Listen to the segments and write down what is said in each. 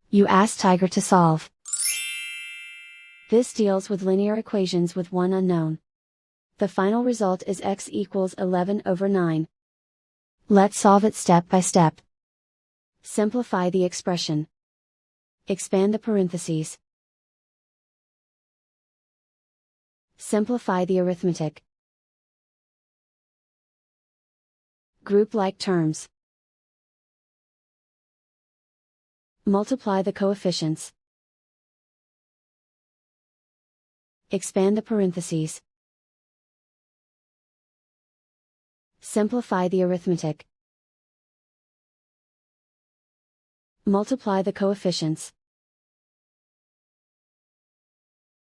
You ask Tiger to solve. This deals with linear equations with one unknown. The final result is x equals 11 over 9. Let's solve it step by step. Simplify the expression. Expand the parentheses. Simplify the arithmetic. Group like terms. Multiply the coefficients. Expand the parentheses. Simplify the arithmetic. Multiply the coefficients.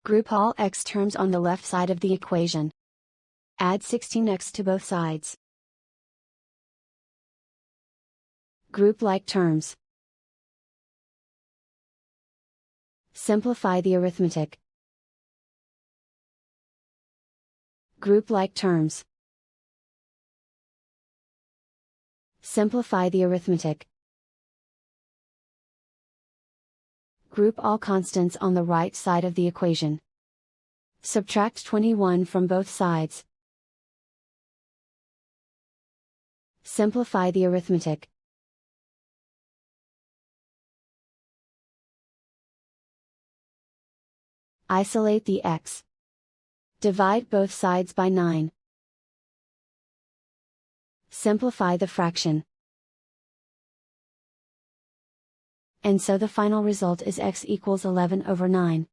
Group all x terms on the left side of the equation. Add 16x to both sides. Group like terms. Simplify the arithmetic. Group like terms. Simplify the arithmetic. Group all constants on the right side of the equation. Subtract 21 from both sides. Simplify the arithmetic. Isolate the x. Divide both sides by 9. Simplify the fraction. And so the final result is x equals 11 over 9.